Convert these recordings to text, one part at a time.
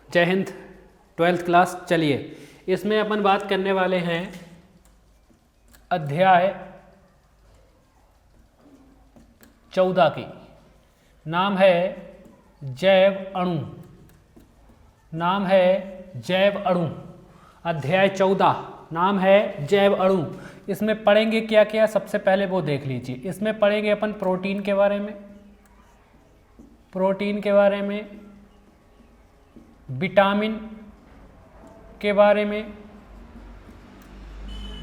जय Hind, 12th class. चलिए, इसमें अपन बात करने वाले हैं अध्याय 14 की। नाम है जैव अणु। नाम है जैव अणु। अध्याय 14 नाम है जैव अणु। इसमें पढ़ेंगे क्या क्या, सबसे पहले वो देख लीजिए। इसमें पढ़ेंगे अपन प्रोटीन के बारे में, प्रोटीन के बारे में, विटामिन के बारे में,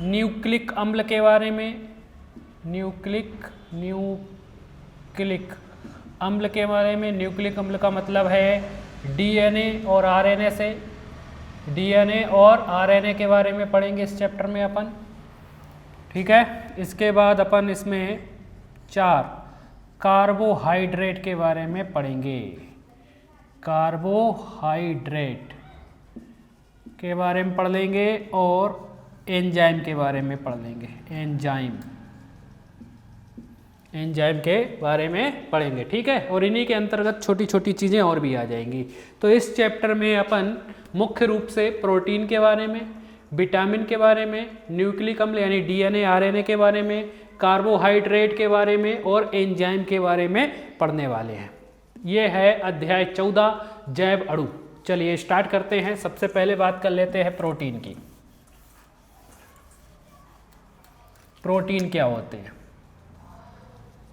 न्यूक्लिक अम्ल के बारे में, न्यूक्लिक अम्ल के बारे में। न्यूक्लिक अम्ल का मतलब है डीएनए और आरएनए से। डीएनए और आरएनए के बारे में पढ़ेंगे इस चैप्टर में अपन, ठीक है। इसके बाद अपन इसमें 4 कार्बोहाइड्रेट के बारे में पढ़ेंगे। कार्बोहाइड्रेट के बारे में पढ़ लेंगे और एंजाइम के बारे में पढ़ लेंगे। एंजाइम के बारे में पढ़ेंगे, ठीक है। और इन्हीं के अंतर्गत छोटी छोटी चीज़ें और भी आ जाएंगी। तो इस चैप्टर में अपन मुख्य रूप से प्रोटीन के बारे में, विटामिन के बारे में, न्यूक्लिक अम्ल यानी डीएनए आरएनए के बारे में, कार्बोहाइड्रेट के बारे में और एंजाइम के बारे में पढ़ने वाले हैं। ये है अध्याय 14 जैव अणु। चलिए स्टार्ट करते हैं। सबसे पहले बात कर लेते हैं प्रोटीन की। प्रोटीन क्या होते हैं?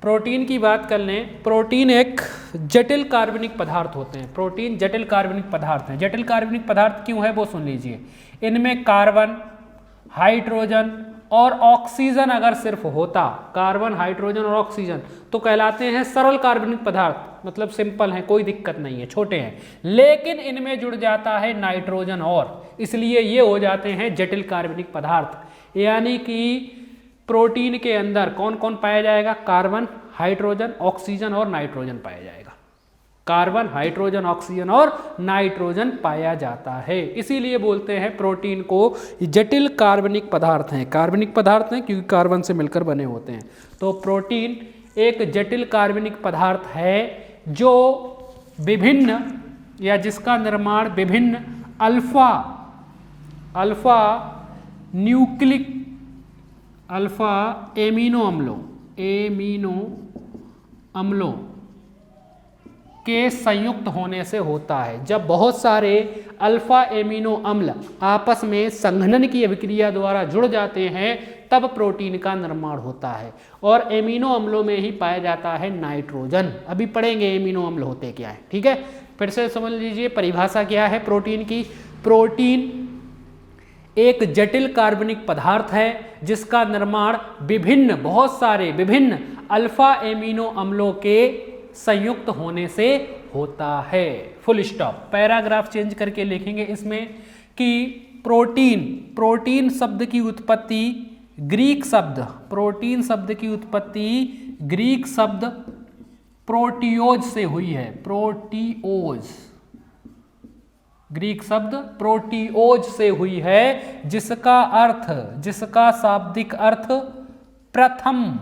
प्रोटीन की बात कर लें। प्रोटीन एक जटिल कार्बनिक पदार्थ होते हैं। प्रोटीन जटिल कार्बनिक पदार्थ हैं। जटिल कार्बनिक पदार्थ क्यों है वो सुन लीजिए। इनमें कार्बन, हाइड्रोजन और ऑक्सीजन अगर सिर्फ होता, कार्बन, हाइड्रोजन और ऑक्सीजन, तो कहलाते हैं सरल कार्बनिक पदार्थ, मतलब सिंपल हैं, कोई दिक्कत नहीं है, छोटे हैं। लेकिन इनमें जुड़ जाता है नाइट्रोजन और, इसलिए ये हो जाते हैं जटिल कार्बनिक पदार्थ। यानी कि प्रोटीन के अंदर कौन कौन पाया जाएगा? कार्बन, हाइड्रोजन, ऑक्सीजन और नाइट्रोजन पाया जाएगा। कार्बन, हाइड्रोजन, ऑक्सीजन और नाइट्रोजन पाया जाता है। इसीलिए बोलते हैं प्रोटीन को जटिल कार्बनिक पदार्थ हैं। कार्बनिक पदार्थ हैं क्योंकि कार्बन से मिलकर बने होते हैं। तो प्रोटीन एक जटिल कार्बनिक पदार्थ है जो विभिन्न या जिसका निर्माण विभिन्न अल्फा एमिनो अम्लों के संयुक्त होने से होता है। जब बहुत सारे अल्फा एमिनो अम्ल आपस में संघनन की अभिक्रिया द्वारा जुड़ जाते हैं तब प्रोटीन का निर्माण होता है। और एमिनो अम्लों में ही पाया जाता है नाइट्रोजन। अभी पढ़ेंगे एमिनो अम्ल होते क्या है, ठीक है। फिर से समझ लीजिए परिभाषा क्या है प्रोटीन की। प्रोटीन एक जटिल कार्बनिक पदार्थ है जिसका निर्माण बहुत सारे विभिन्न अल्फा एमिनो अम्लों के संयुक्त होने से होता है। Full stop. पैराग्राफ चेंज करके लिखेंगे इसमें कि प्रोटीन शब्द की उत्पत्ति ग्रीक शब्द, प्रोटीन शब्द की उत्पत्ति ग्रीक शब्द प्रोटियोज से हुई है। प्रोटियोज, ग्रीक शब्द प्रोटियोज से हुई है, जिसका शाब्दिक अर्थ प्रथम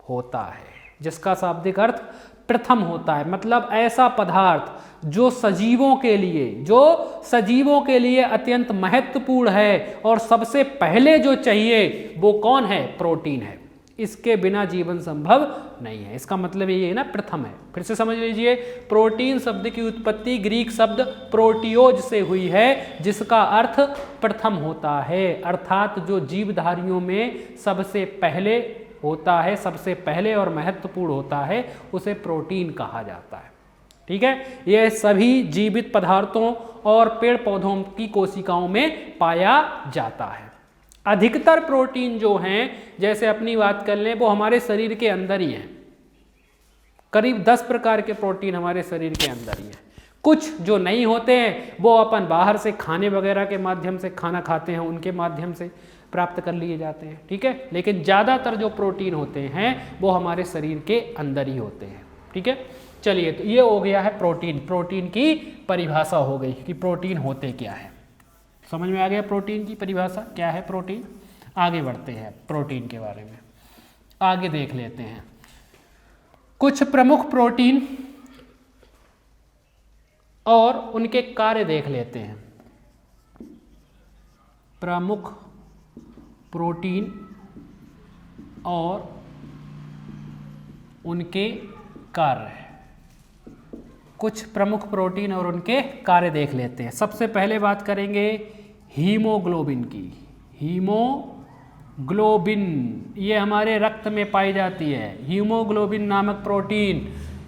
होता है। जिसका शाब्दिक अर्थ प्रथम होता है, मतलब ऐसा पदार्थ जो सजीवों के लिए अत्यंत महत्वपूर्ण है और सबसे पहले जो चाहिए वो कौन है? प्रोटीन है। इसके बिना जीवन संभव नहीं है। इसका मतलब ये है ना, प्रथम है। फिर से समझ लीजिए, प्रोटीन शब्द की उत्पत्ति ग्रीक शब्द प्रोटियोज से हुई है जिसका अर्थ प्रथम होता है, अर्थात जो जीवधारियों में सबसे पहले होता है, सबसे पहले और महत्वपूर्ण होता है, उसे प्रोटीन कहा जाता है, ठीक है। यह सभी जीवित पदार्थों और पेड़ पौधों की कोशिकाओं में पाया जाता है। अधिकतर प्रोटीन जो हैं, जैसे अपनी बात कर लें, वो हमारे शरीर के अंदर ही हैं। करीब 10 प्रकार के प्रोटीन हमारे शरीर के अंदर ही हैं। कुछ जो नहीं होते हैं वो अपन बाहर से खाने वगैरह के माध्यम से, खाना खाते हैं उनके माध्यम से प्राप्त कर लिए जाते हैं, ठीक है। लेकिन ज़्यादातर जो प्रोटीन होते हैं वो हमारे शरीर के अंदर ही होते हैं, ठीक है। चलिए, तो ये हो गया है प्रोटीन। प्रोटीन की परिभाषा हो गई कि प्रोटीन होते क्या है। समझ में आ गया प्रोटीन की परिभाषा क्या है प्रोटीन। आगे बढ़ते हैं प्रोटीन के बारे में, आगे देख लेते हैं। कुछ प्रमुख प्रोटीन और उनके कार्य देख लेते हैं। प्रमुख प्रोटीन और उनके कार्य, कुछ प्रमुख प्रोटीन और उनके कार्य देख लेते हैं। सबसे पहले बात करेंगे हीमोग्लोबिन की। हीमोग्लोबिन ये हमारे रक्त में पाई जाती है। हीमोग्लोबिन नामक प्रोटीन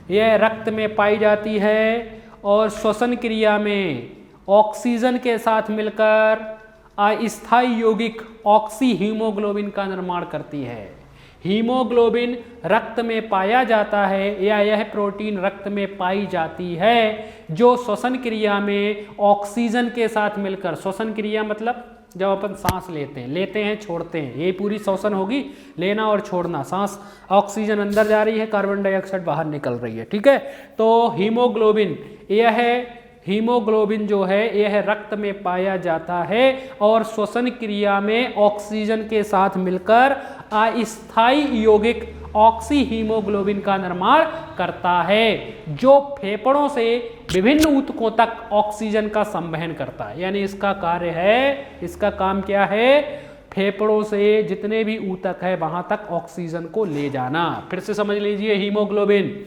यह रक्त में पाई जाती है और श्वसन क्रिया में ऑक्सीजन के साथ मिलकर अस्थायी यौगिक ऑक्सी हीमोग्लोबिन का निर्माण करती है। हीमोग्लोबिन रक्त में पाया जाता है या यह प्रोटीन रक्त में पाई जाती है जो श्वसन क्रिया में ऑक्सीजन के साथ मिलकर, श्वसन क्रिया मतलब जब अपन सांस लेते हैं छोड़ते हैं, ये पूरी श्वसन होगी, लेना और छोड़ना। सांस, ऑक्सीजन अंदर जा रही है, कार्बन डाइऑक्साइड बाहर निकल रही है, ठीक है। तो हीमोग्लोबिन जो है यह रक्त में पाया जाता है और श्वसन क्रिया में ऑक्सीजन के साथ मिलकर अस्थायी यौगिक ऑक्सी हीमोग्लोबिन का निर्माण करता है जो फेफड़ों से विभिन्न ऊतकों तक ऑक्सीजन का संवहन करता है। यानी इसका कार्य है, इसका काम क्या है, फेफड़ों से जितने भी ऊतक है वहां तक ऑक्सीजन को ले जाना। फिर से समझ लीजिए, हीमोग्लोबिन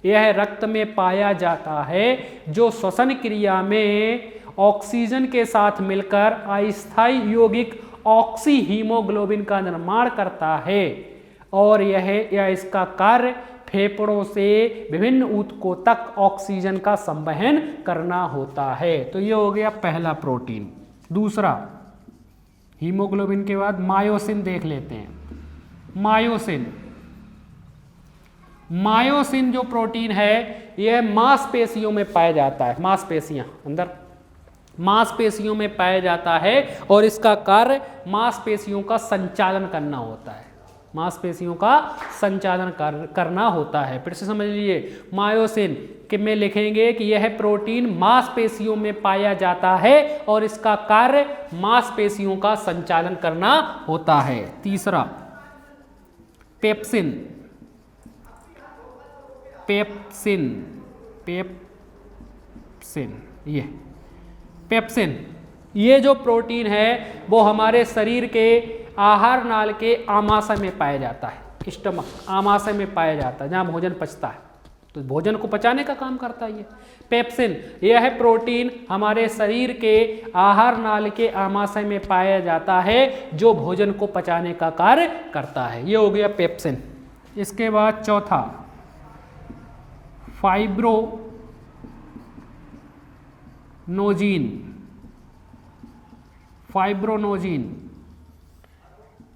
यह रक्त में पाया जाता है जो श्वसन क्रिया में ऑक्सीजन के साथ मिलकर अस्थायी यौगिक ऑक्सी हीमोग्लोबिन का निर्माण करता है और यह इसका कार्य फेफड़ों से विभिन्न ऊतकों तक ऑक्सीजन का संवहन करना होता है। तो ये हो गया पहला प्रोटीन। दूसरा, हीमोग्लोबिन के बाद मायोसिन देख लेते हैं। मायोसिन जो प्रोटीन है यह मांसपेशियों में पाया जाता है। मांसपेशियों में पाया जाता है और इसका कार्य मांसपेशियों का संचालन करना होता है। मांसपेशियों का संचालन करना होता है। फिर से समझ लीजिए, मायोसिन के में लिखेंगे कि यह प्रोटीन मांसपेशियों में पाया जाता है और इसका कार्य मांसपेशियों का संचालन करना होता है। तीसरा, पेप्सिन। ये जो प्रोटीन है वो हमारे शरीर के आहार नाल के आमाशय में पाया जाता है। स्टमक, आमाशय में पाया जाता है जहाँ भोजन पचता है, तो भोजन को पचाने का काम करता है ये पेप्सिन। यह प्रोटीन हमारे शरीर के आहार नाल के आमाशय में पाया जाता है जो भोजन को पचाने का कार्य करता है। ये हो गया पेप्सिन। इसके बाद चौथा, फाइब्रोनोजिन।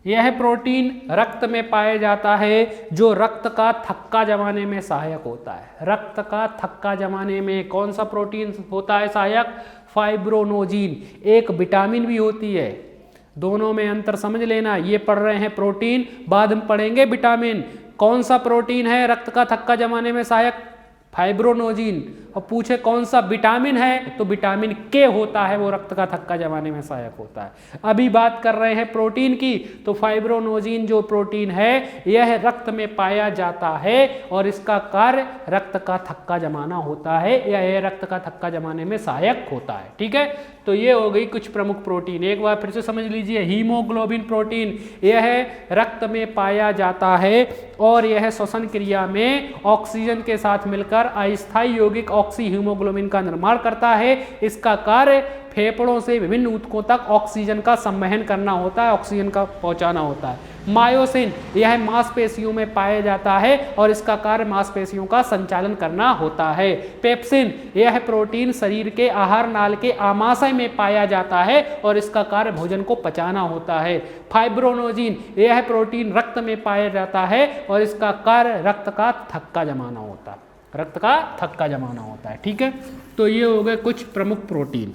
यह प्रोटीन रक्त में पाया जाता है जो रक्त का थक्का जमाने में सहायक होता है। रक्त का थक्का जमाने में कौन सा प्रोटीन होता है सहायक? फाइब्रोनोजिन। एक विटामिन भी होती है, दोनों में अंतर समझ लेना। ये पढ़ रहे हैं प्रोटीन, बाद में पढ़ेंगे विटामिन। कौन सा प्रोटीन है रक्त का थक्का जमाने में सहायक? फाइब्रोनोजिन। और पूछे कौन सा विटामिन है तो विटामिन के होता है, वो रक्त का थक्का जमाने में सहायक होता है। अभी बात कर रहे हैं प्रोटीन की, तो फाइब्रोनोजिन जो प्रोटीन है यह रक्त में पाया जाता है और इसका कार्य रक्त का थक्का जमाना होता है या यह रक्त का थक्का जमाने में सहायक होता है। ठीक है, तो ये हो गई कुछ प्रमुख प्रोटीन। एक बार फिर से समझ लीजिए, हीमोग्लोबिन प्रोटीन यह रक्त में पाया जाता है और यह श्वसन क्रिया में ऑक्सीजन के साथ मिलकर अस्थायी यौगिक ऑक्सी हीमोग्लोबिन का निर्माण करता है। इसका कार्य फेफड़ों से विभिन्न ऊतकों तक ऑक्सीजन का संवहन करना होता है, ऑक्सीजन का पहुंचाना होता है। मायोसिन यह मांसपेशियों में पाया जाता है और इसका कार्य मांसपेशियों का संचालन करना होता है। पेप्सिन यह प्रोटीन शरीर के आहार नाल के आमाशय में पाया जाता है और इसका कार्य भोजन को पचाना होता है। फाइब्रोनोजिन यह प्रोटीन रक्त में पाया जाता है और इसका कार्य रक्त का थक्का जमाना होता है, रक्त का थक्का जमाना होता है। ठीक है, तो ये हो गए कुछ प्रमुख प्रोटीन।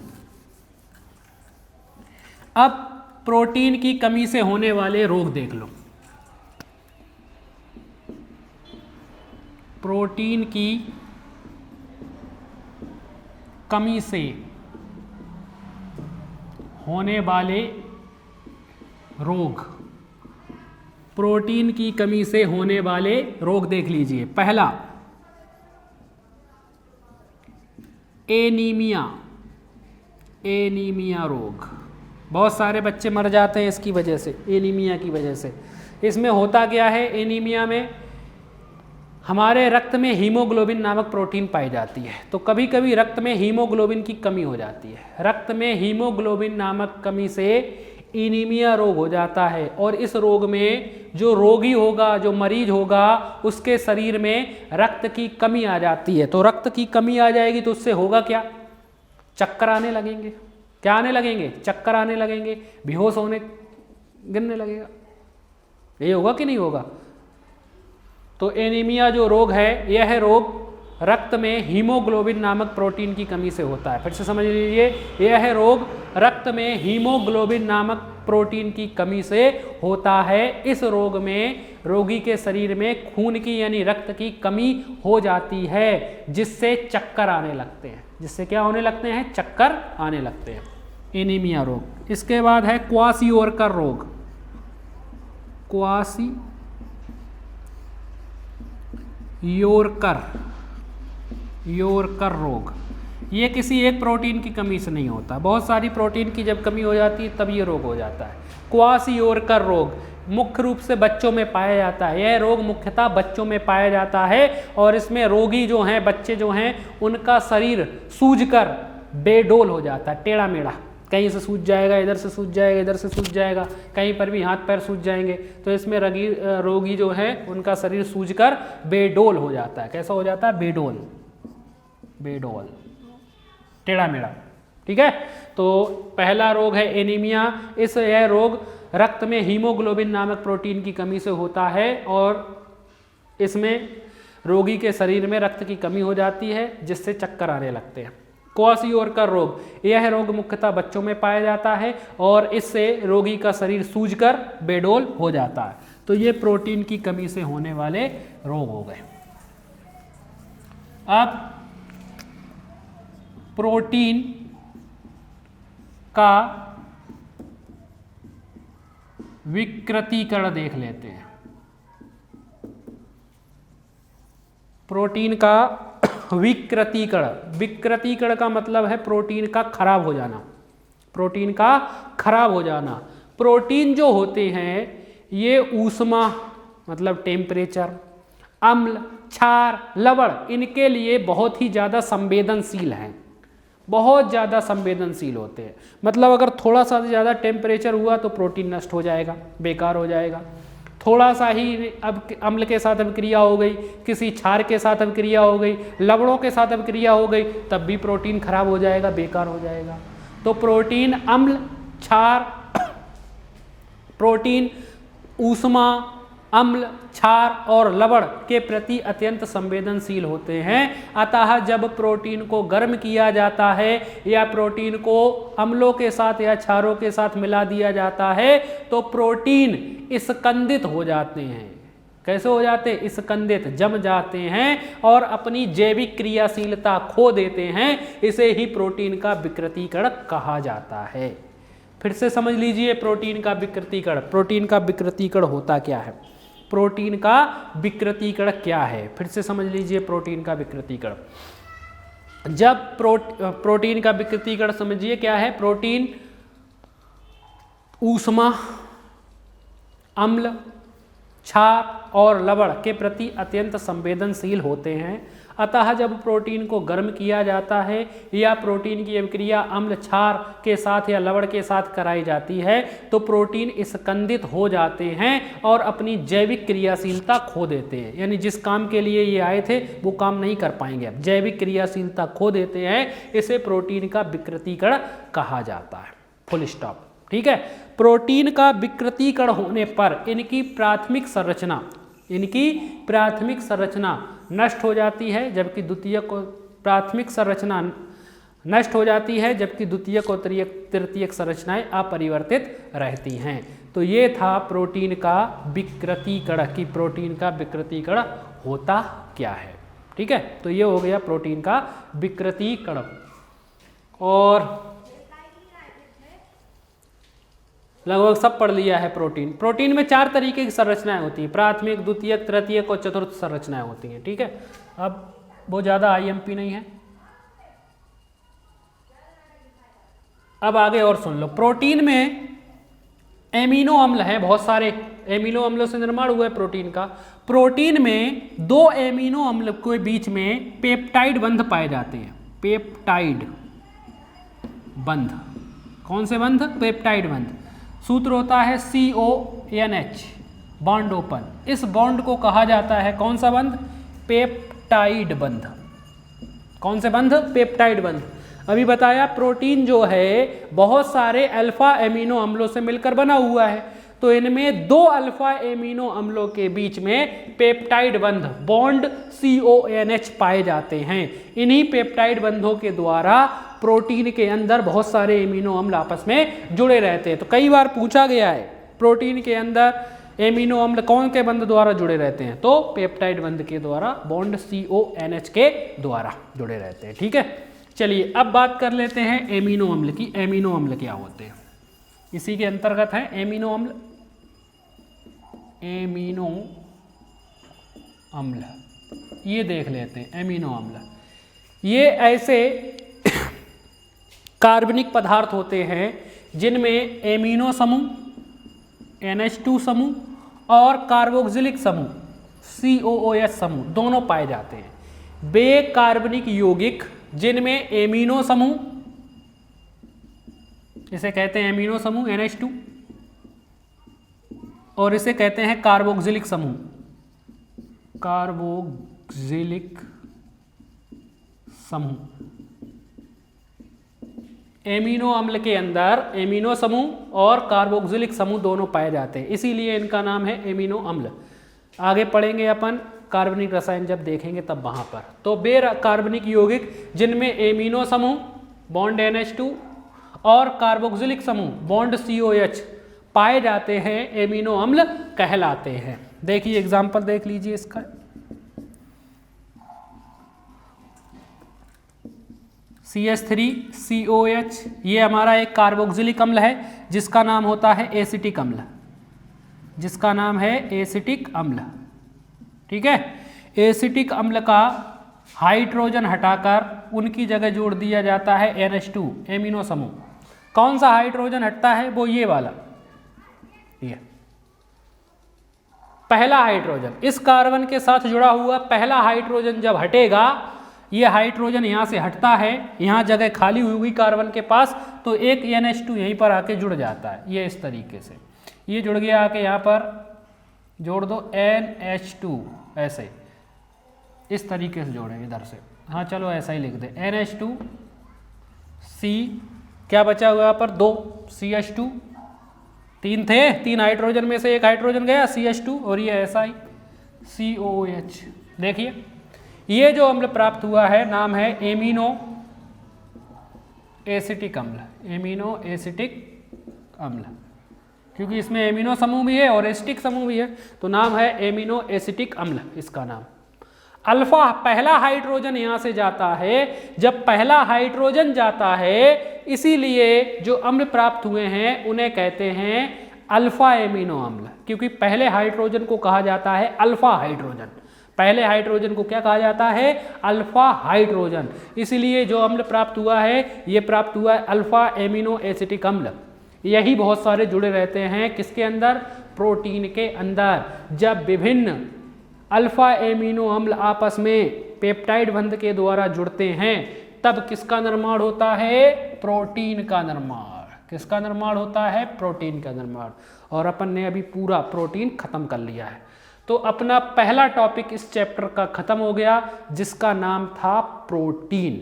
अब प्रोटीन की कमी से होने वाले रोग देख लो। प्रोटीन की कमी से होने वाले रोग, प्रोटीन की कमी से होने वाले रोग देख लीजिए। पहला, एनीमिया, एनीमिया रोग, बहुत सारे बच्चे मर जाते हैं इसकी वजह से, एनीमिया की वजह से। इसमें होता क्या है, एनीमिया में हमारे रक्त में हीमोग्लोबिन नामक प्रोटीन पाई जाती है। तो कभी कभी रक्त में हीमोग्लोबिन की कमी हो जाती है। रक्त में हीमोग्लोबिन नामक कमी से एनीमिया रोग हो जाता है, और इस रोग में जो रोगी होगा, जो मरीज होगा, उसके शरीर में रक्त की कमी आ जाती है। तो रक्त की कमी आ जाएगी तो उससे होगा क्या, चक्कर आने लगेंगे। क्या आने लगेंगे, चक्कर आने लगेंगे, बेहोश होने, गिरने लगेगा। ये होगा कि नहीं होगा। तो एनीमिया जो रोग है, यह रोग रक्त में हीमोग्लोबिन नामक प्रोटीन की कमी से होता है। फिर से समझ लीजिए, यह रोग रक्त में हीमोग्लोबिन नामक प्रोटीन की कमी से होता है। इस रोग में रोगी के शरीर में खून की यानी रक्त की कमी हो जाती है, जिससे चक्कर आने लगते हैं। जिससे क्या होने लगते हैं, चक्कर आने लगते हैं, एनीमिया रोग। इसके बाद है क्वाशियोरकर रोग, क्वाशियोरकर रोग। ये किसी एक प्रोटीन की कमी से नहीं होता, बहुत सारी प्रोटीन की जब कमी हो जाती है तब ये रोग हो जाता है। क्वाशियोरकर रोग मुख्य रूप से बच्चों में पाया जाता है। यह रोग मुख्यतः बच्चों में पाया जाता है, और इसमें रोगी जो हैं, बच्चे जो हैं, उनका शरीर सूजकर बेडोल हो जाता है, टेढ़ा मेढ़ा, कहीं से सूज जाएगा, इधर से सूज जाएगा, इधर से सूज जाएगा, कहीं पर भी हाथ पैर सूज जाएंगे। तो इसमें रोगी जो है उनका शरीर सूजकर बेडोल हो जाता है। कैसा हो जाता है, बेडोल, बेडोल, टेढ़ा मेढ़ा। ठीक है। तो पहला रोग है एनीमिया। यह रोग रक्त में हीमोग्लोबिन नामक प्रोटीन की कमी से होता है, और इसमें रोगी के शरीर में रक्त की कमी हो जाती है, जिससे चक्कर आने लगते हैं। क्वाशियोरकर रोग, यह रोग मुख्यतः बच्चों में पाया जाता है, और इससे रोगी का शरीर सूजकर बेडोल हो जाता है। तो ये प्रोटीन की कमी से होने वाले रोग हो गए। अब प्रोटीन का विकृतीकरण देख लेते हैं। प्रोटीन का विकृतीकरण, विकृतीकरण का मतलब है प्रोटीन का खराब हो जाना, प्रोटीन का खराब हो जाना। प्रोटीन जो होते हैं ये ऊष्मा मतलब टेम्परेचर, अम्ल, क्षार, लवण, इनके लिए बहुत ही ज़्यादा संवेदनशील हैं, बहुत ज़्यादा संवेदनशील होते हैं। मतलब अगर थोड़ा सा ज़्यादा टेम्परेचर हुआ तो प्रोटीन नष्ट हो जाएगा, बेकार हो जाएगा। थोड़ा सा ही अब अम्ल के साथ अभिक्रिया हो गई, किसी क्षार के साथ अभिक्रिया हो गई, लवणों के साथ अभिक्रिया हो गई, तब भी प्रोटीन खराब हो जाएगा, बेकार हो जाएगा। तो प्रोटीन अम्ल, क्षार, प्रोटीन ऊष्मा, अम्ल, क्षार और लवण के प्रति अत्यंत संवेदनशील होते हैं। अतः जब प्रोटीन को गर्म किया जाता है या प्रोटीन को अम्लों के साथ या क्षारों के साथ मिला दिया जाता है तो प्रोटीन स्कंदित हो जाते हैं। कैसे हो जाते हैं? स्कंदित, जम जाते हैं और अपनी जैविक क्रियाशीलता खो देते हैं। इसे ही प्रोटीन का विकृतीकरण कहा जाता है। फिर से समझ लीजिए प्रोटीन का विकृतीकरण। प्रोटीन का विकृतीकरण होता क्या है? प्रोटीन का विकृतीकरण क्या है? फिर से समझ लीजिए प्रोटीन का विकृतीकरण। जब प्रोटीन का विकृतीकरण समझिए क्या है। प्रोटीन ऊष्मा, अम्ल, क्षार और लवण के प्रति अत्यंत संवेदनशील होते हैं। अतः जब प्रोटीन को गर्म किया जाता है या प्रोटीन की अभिक्रिया अम्ल, क्षार के साथ या लवण के साथ कराई जाती है तो प्रोटीन स्कंदित हो जाते हैं और अपनी जैविक क्रियाशीलता खो देते हैं। यानी जिस काम के लिए ये आए थे वो काम नहीं कर पाएंगे, अब जैविक क्रियाशीलता खो देते हैं। इसे प्रोटीन का विकृतीकरण कहा जाता है। Full stop. ठीक है। प्रोटीन का विकृतीकरण होने पर इनकी प्राथमिक संरचना नष्ट हो जाती है, जबकि द्वितीयक और प्राथमिक संरचना नष्ट हो जाती है, जबकि द्वितीयक और तृतीयक संरचनाएं अपरिवर्तित रहती हैं। तो ये था प्रोटीन का विकृतीकरण कि प्रोटीन का विकृतीकरण होता क्या है। ठीक है। तो ये हो गया प्रोटीन का विकृतीकरण। और लगभग सब पढ़ लिया है। प्रोटीन में 4 तरीके की संरचनाएं होती हैं, प्राथमिक, द्वितीयक, तृतीयक और चतुर्थ संरचनाएं होती हैं। ठीक है। अब वो ज़्यादा IMP नहीं है। अब आगे और सुन लो, प्रोटीन में एमिनो अम्ल हैं, बहुत सारे एमिनो अम्लों से निर्माण हुआ है प्रोटीन का। प्रोटीन में दो एमिनो अम्ल के बीच में पेप्टाइड बंध पाए जाते हैं। पेप्टाइड बंध, कौन से बंध? पेप्टाइड बंध। सूत्र होता है CONH, बॉन्ड ओपन। इस बॉन्ड को कहा जाता है कौन सा बंध? पेप्टाइड बंध। कौन से बंध? पेप्टाइड बंध। अभी बताया प्रोटीन जो है बहुत सारे अल्फा एमिनो अम्लों से मिलकर बना हुआ है, तो इनमें दो अल्फा एमिनो अम्लों के बीच में पेप्टाइड बंध, बॉन्ड CONH पाए जाते हैं। इन्हीं पेप्टाइड बंधों के द्वारा प्रोटीन के अंदर बहुत सारे एमिनो अम्ल आपस में जुड़े रहते हैं। तो कई बार पूछा गया है प्रोटीन के अंदर एमिनो अम्ल कौन के बंध द्वारा जुड़े रहते हैं? तो पेप्टाइड बंध के द्वारा, बॉन्ड CONH के द्वारा जुड़े रहते हैं। ठीक है, चलिए अब बात कर लेते हैं एमिनो अम्ल की। एमिनो अम्ल क्या होते हैं? इसी के अंतर्गत है एमिनो अम्ल। एमिनो अम्ल ये देख लेते हैं। एमिनो अम्ल ये ऐसे कार्बनिक पदार्थ होते हैं जिनमें एमिनो समूह, NH2 समूह और कार्बोक्सिलिक समूह, COOH समूह दोनों पाए जाते हैं। बे कार्बनिक यौगिक जिनमें एमिनो समूह, इसे कहते हैं एमिनो समूह NH2, और इसे कहते हैं कार्बोक्सिलिक समूह, कार्बोक्सिलिक समूह। एमिनो अम्ल के अंदर एमिनो समूह और कार्बोक्सिलिक समूह दोनों पाए जाते हैं, इसीलिए इनका नाम है एमिनो अम्ल। आगे पढ़ेंगे अपन कार्बनिक रसायन जब देखेंगे तब वहां पर। तो बे कार्बनिक यौगिक जिनमें एमिनो समूह, बॉन्ड NH2 और कार्बोक्सिलिक समूह, बॉन्ड COH पाए जाते हैं, एमिनो अम्ल कहलाते हैं। देखिए एग्जाम्पल देख लीजिए इसका। CH3COH ये हमारा एक कार्बोक्सिलिक अम्ल है जिसका नाम होता है एसिटिक अम्ल, जिसका नाम है एसिटिक अम्ल। ठीक है, एसिटिक अम्ल का हाइड्रोजन हटाकर उनकी जगह जोड़ दिया जाता है NH2 एमिनो समूह। कौन सा हाइड्रोजन हटता है? वो ये वाला, ये पहला हाइड्रोजन, इस कार्बन के साथ जुड़ा हुआ पहला हाइड्रोजन जब हटेगा, ये हाइड्रोजन यहाँ से हटता है, यहाँ जगह खाली हुई कार्बन के पास, तो एक NH2 यहीं पर आके जुड़ जाता है। ये इस तरीके से ये जुड़ गया, आके यहाँ पर जोड़ दो NH2, ऐसे इस तरीके से जोड़ेंगे इधर से। हाँ चलो ऐसा ही लिख दे NH2 C, क्या बचा हुआ यहाँ पर? 2 CH2, 3 थे, 3 हाइड्रोजन में से एक हाइड्रोजन गया CH2, और ये ऐसा ही COOH। देखिए ये जो अम्ल प्राप्त हुआ है नाम है एमिनो एसिटिक अम्ल। एमिनो एसिटिक अम्ल, क्योंकि इसमें एमिनो समूह भी है और एसिटिक समूह भी है, तो नाम है एमिनो एसिटिक अम्ल इसका नाम। अल्फा, पहला हाइड्रोजन यहाँ से जाता है, जब पहला हाइड्रोजन जाता है इसीलिए जो अम्ल प्राप्त हुए हैं उन्हें कहते हैं अल्फा एमिनो अम्ल, क्योंकि पहले हाइड्रोजन को कहा जाता है अल्फा हाइड्रोजन। पहले हाइड्रोजन को क्या कहा जाता है? Alpha hydrogen. इसीलिए जो अम्ल प्राप्त हुआ है ये प्राप्त हुआ है अल्फा एमिनो एसिटिक अम्ल। यही बहुत सारे जुड़े रहते हैं किसके अंदर? प्रोटीन के अंदर। जब विभिन्न अल्फा एमिनो अम्ल आपस में पेप्टाइड बंध के द्वारा जुड़ते हैं तब किसका निर्माण होता है? प्रोटीन का निर्माण। किसका निर्माण होता है? प्रोटीन का निर्माण। और अपन ने अभी पूरा प्रोटीन खत्म कर लिया है। तो अपना पहला टॉपिक इस चैप्टर का खत्म हो गया जिसका नाम था प्रोटीन।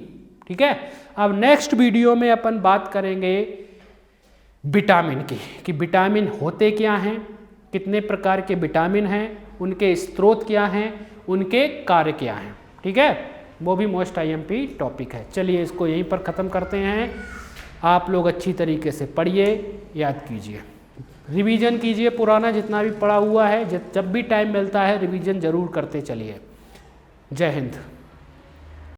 ठीक है, अब नेक्स्ट वीडियो में अपन बात करेंगे विटामिन की, कि विटामिन होते क्या हैं, कितने प्रकार के विटामिन हैं, उनके स्रोत क्या हैं, उनके कार्य क्या हैं। ठीक है, वो भी मोस्ट IMP टॉपिक है। चलिए इसको यहीं पर ख़त्म करते हैं। आप लोग अच्छी तरीके से पढ़िए, याद कीजिए, रिवीजन कीजिए, पुराना जितना भी पढ़ा हुआ है, जब भी टाइम मिलता है रिवीजन ज़रूर करते चलिए। जय हिंद।